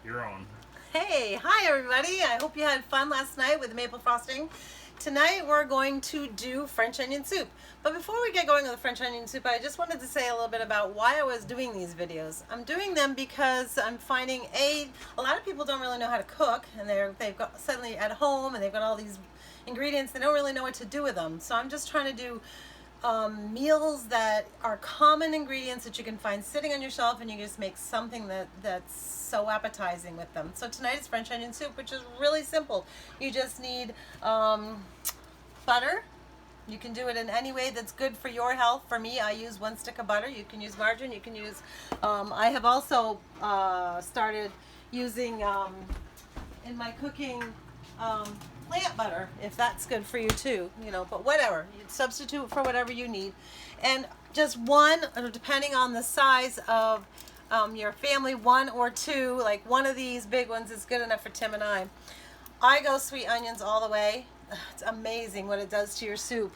You're on. Hey, hi everybody. I hope you had fun last night with the maple frosting. Tonight we're going to do French onion soup. But before we get going with the French onion soup, I just wanted to say a little bit about why I was doing these videos. I'm doing them because I'm finding a lot of people don't really know how to cook, and they've got suddenly at home and they've got all these ingredients, they don't really know what to do with them. So I'm just trying to do meals that are common ingredients that you can find sitting on your shelf, and you can just make something that's so appetizing with them. So tonight is French onion soup, which is really simple. You just need butter. You can do it in any way that's good for your health. For me, I use 1 stick of butter. You can use margarine. You can use, I have also started using in my cooking plant butter, if that's good for you too, but whatever, you substitute for whatever you need. And just one, or depending on the size of your family, 1 or 2, like one of these big ones is good enough for Tim and I. I go sweet onions all the way. It's amazing what it does to your soup.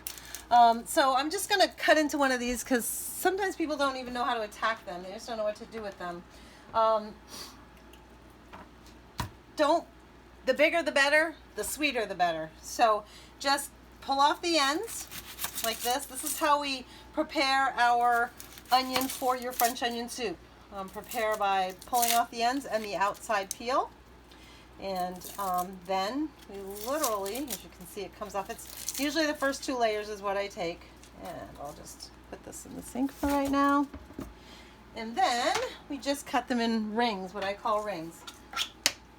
So I'm just going to cut into one of these because sometimes people don't even know how to attack them. They just don't know what to do with them. The bigger the better, the sweeter the better. So just pull off the ends like this. This is how we prepare our onion for your French onion soup. Prepare by pulling off the ends and the outside peel. And then we literally, as you can see, it comes off. It's usually the first 2 layers is what I take. And I'll just put this in the sink for right now. And then we just cut them in rings, what I call rings.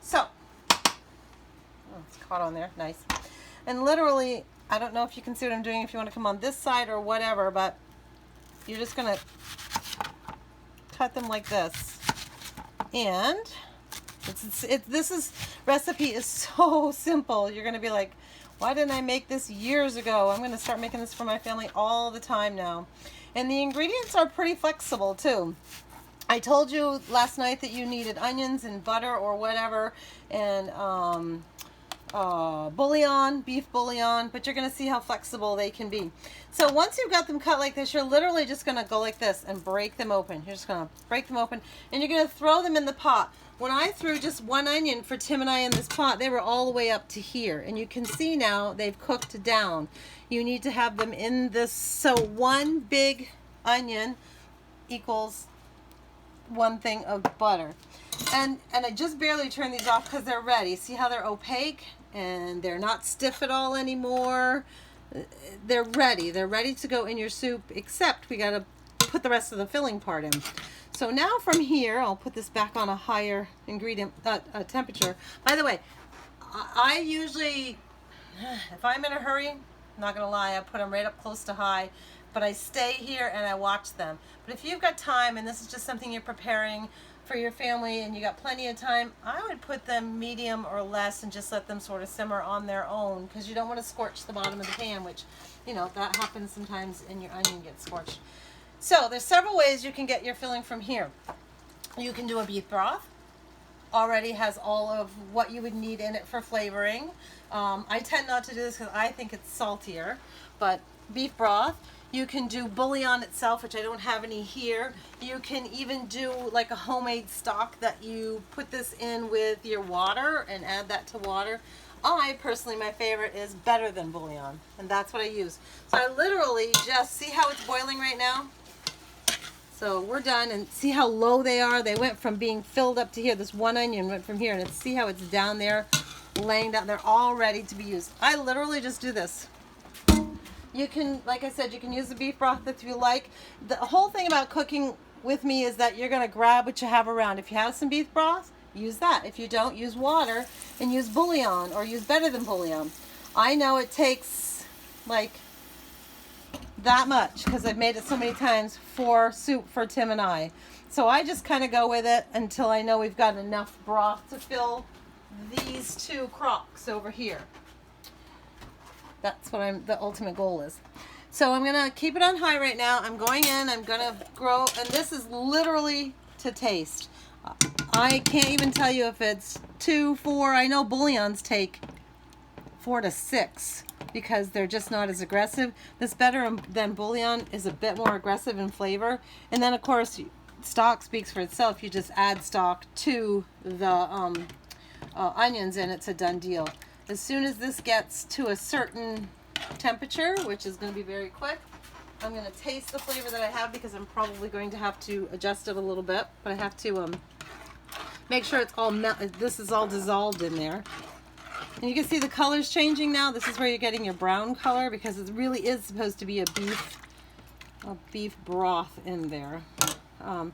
So, it's caught on there, nice. And literally, I don't know if you can see what I'm doing, if you want to come on this side or whatever, but you're just going to cut them like this. And this recipe is so simple. You're going to be like, why didn't I make this years ago? I'm going to start making this for my family all the time now. And the ingredients are pretty flexible too. I told you last night that you needed onions and butter or whatever, and bouillon, beef bouillon, but you're going to see how flexible they can be. So once you've got them cut like this, you're literally just going to go like this and break them open. You're just going to break them open, and you're going to throw them in the pot. When I threw just 1 onion for Tim and I in this pot, they were all the way up to here, and you can see now they've cooked down. You need to have them in this, so 1 big onion equals 1 thing of butter. And I just barely turned these off because they're ready. See how they're opaque and they're not stiff at all anymore. They're ready. They're ready to go in your soup, except we got to put the rest of the filling part in. So now from here, I'll put this back on a higher ingredient temperature. By the way, I usually, if I'm in a hurry, I'm not going to lie, I put them right up close to high. But I stay here and I watch them. But if you've got time, and this is just something you're preparing for your family and you got plenty of time, I would put them medium or less and just let them sort of simmer on their own, because you don't want to scorch the bottom of the pan, which, that happens sometimes, and your onion gets scorched. So there's several ways you can get your filling from here. You can do a beef broth. Already has all of what you would need in it for flavoring. I tend not to do this because I think it's saltier, but beef broth. You can do bouillon itself, which I don't have any here. You can even do like a homemade stock that you put this in with your water and add that to water. I personally, my favorite is better than bouillon, and that's what I use. So I literally just, see how it's boiling right now? So we're done, and see how low they are? They went from being filled up to here. This 1 onion went from here, and see how it's down there, laying down. They're all ready to be used. I literally just do this. You can, like I said, you can use the beef broth if you like. The whole thing about cooking with me is that you're going to grab what you have around. If you have some beef broth, use that. If you don't, use water and use bouillon, or use better than bouillon. I know it takes like that much because I've made it so many times for soup for Tim and I. So I just kind of go with it until I know we've got enough broth to fill these 2 crocks over here. That's what the ultimate goal is. So I'm going to keep it on high right now. I'm going in, I'm going to grow, and this is literally to taste. I can't even tell you if it's 2, 4. I know bouillons take 4 to 6 because they're just not as aggressive. This better than bouillon is a bit more aggressive in flavor. And then of course stock speaks for itself. You just add stock to the onions and it's a done deal. As soon as this gets to a certain temperature, which is going to be very quick, I'm going to taste the flavor that I have, because I'm probably going to have to adjust it a little bit, but I have to make sure it's all this is all dissolved in there. And you can see the color's changing now. This is where you're getting your brown color, because it really is supposed to be a beef broth in there. I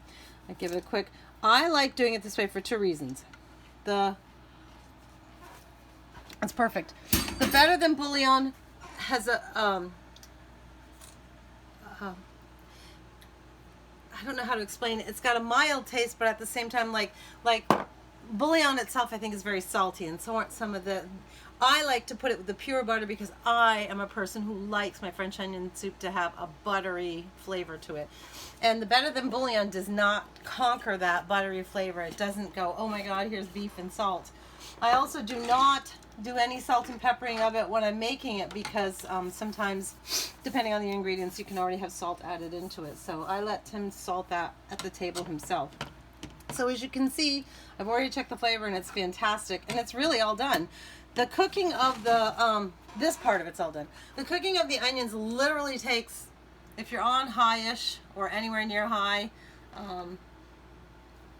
give it a quick. I like doing it this way for two reasons. It's perfect. The Better Than Bouillon has a I don't know how to explain it. It's got a mild taste, but at the same time, like bouillon itself, I think is very salty, and so aren't some of the. I like to put it with the pure butter, because I am a person who likes my French onion soup to have a buttery flavor to it. And the Better Than Bouillon does not conquer that buttery flavor. It doesn't go, oh my God, here's beef and salt. I also do not do any salt and peppering of it when I'm making it, because sometimes, depending on the ingredients, you can already have salt added into it. So I let Tim salt that at the table himself. So as you can see, I've already checked the flavor and it's fantastic, and it's really all done. The cooking of the, this part of it's all done. The cooking of the onions literally takes, if you're on high-ish or anywhere near high,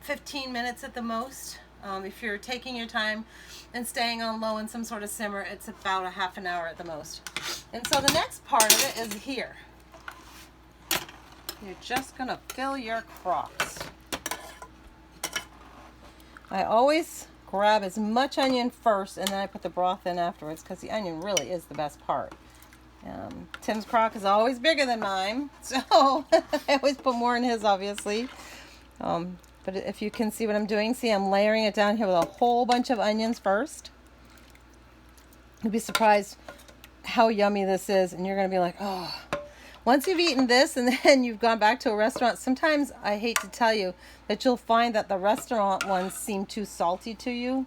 15 minutes at the most. If you're taking your time and staying on low in some sort of simmer, it's about a half an hour at the most. And so the next part of it is here. You're just gonna fill your crocks. I always grab as much onion first, and then I put the broth in afterwards, because the onion really is the best part. Tim's crock is always bigger than mine, so I always put more in his, obviously. But if you can see what I'm doing, see, I'm layering it down here with a whole bunch of onions first. You'll be surprised how yummy this is, and you're going to be like, oh. Once you've eaten this and then you've gone back to a restaurant, sometimes I hate to tell you that you'll find that the restaurant ones seem too salty to you.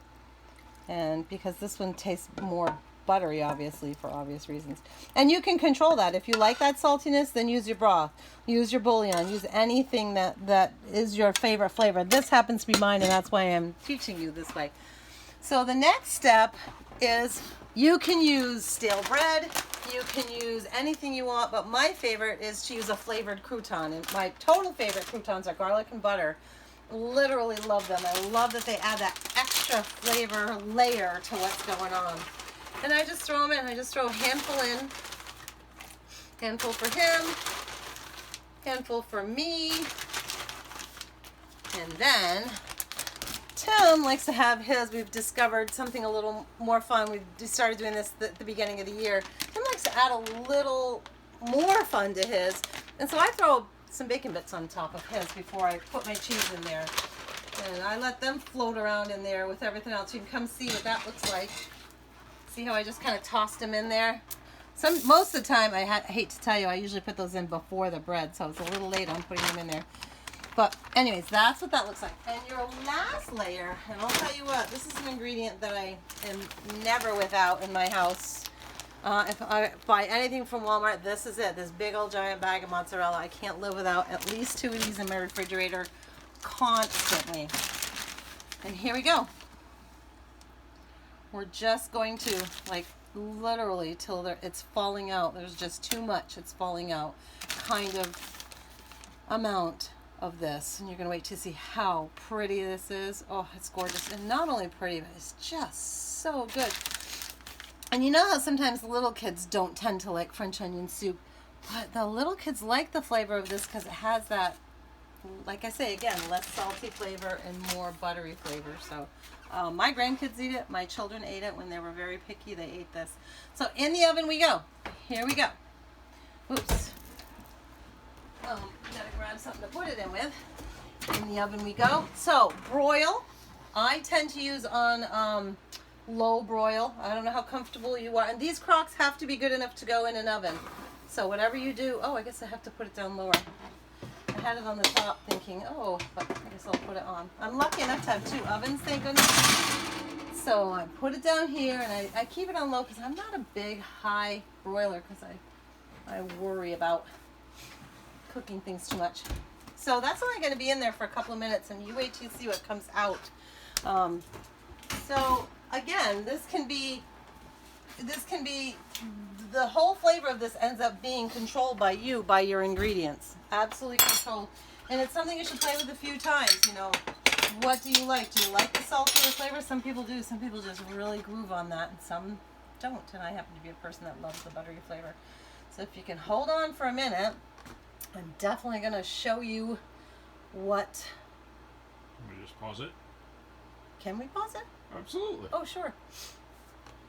And because this one tastes more buttery, obviously, for obvious reasons. And you can control that. If you like that saltiness, then use your broth, use your bouillon, use anything that is your favorite flavor. This happens to be mine, and that's why I'm teaching you this way. So the next step is you can use stale bread, you can use anything you want, but my favorite is to use a flavored crouton. And my total favorite croutons are garlic and butter. Literally love them. I love that they add that extra flavor layer to what's going on. And I just throw them in. I just throw a handful in. Handful for him. Handful for me. And then Tim likes to have his. We've discovered something a little more fun. We started doing this at the beginning of the year. Tim likes to add a little more fun to his. And so I throw some bacon bits on top of his before I put my cheese in there. And I let them float around in there with everything else. You can come see what that looks like. See how I just kind of tossed them in there? Most of the time, I hate to tell you, I usually put those in before the bread, so I was a little late on putting them in there. But anyways, that's what that looks like. And your last layer, and I'll tell you what, this is an ingredient that I am never without in my house. If I buy anything from Walmart, this is it. This big old giant bag of mozzarella. I can't live without at least 2 of these in my refrigerator constantly. And here we go. We're just going to, like, literally till it's falling out. There's just too much. It's falling out kind of amount of this. And you're going to wait to see how pretty this is. Oh, it's gorgeous. And not only pretty, but it's just so good. And you know how sometimes the little kids don't tend to like French onion soup, but the little kids like the flavor of this because it has that, like I say again, less salty flavor and more buttery flavor. So my grandkids eat it. My children ate it when they were very picky. They ate this. So in the oven we go. Here we go. Oops. Gotta grab something to put it in with. In the oven we go. So broil. I tend to use on low broil. I don't know how comfortable you are. And these crocks have to be good enough to go in an oven. So whatever you do, oh, I guess I have to put it down lower. I had it on the top thinking, oh, but I guess I'll put it on. I'm lucky enough to have 2 ovens, thank goodness. So I put it down here, and I keep it on low because I'm not a big high broiler because I worry about cooking things too much. So that's only going to be in there for a couple of minutes, and you wait till you see what comes out. So again, this can be the whole flavor of this ends up being controlled by you, by your ingredients. Absolutely controlled. And it's something you should play with a few times. You know, what do you like? Do you like the saltier flavor? Some people do. Some people just really groove on that, and some don't. And I happen to be a person that loves the buttery flavor. So if you can hold on for a minute, I'm definitely going to show you what... Can we just pause it? Can we pause it? Absolutely. Oh, sure.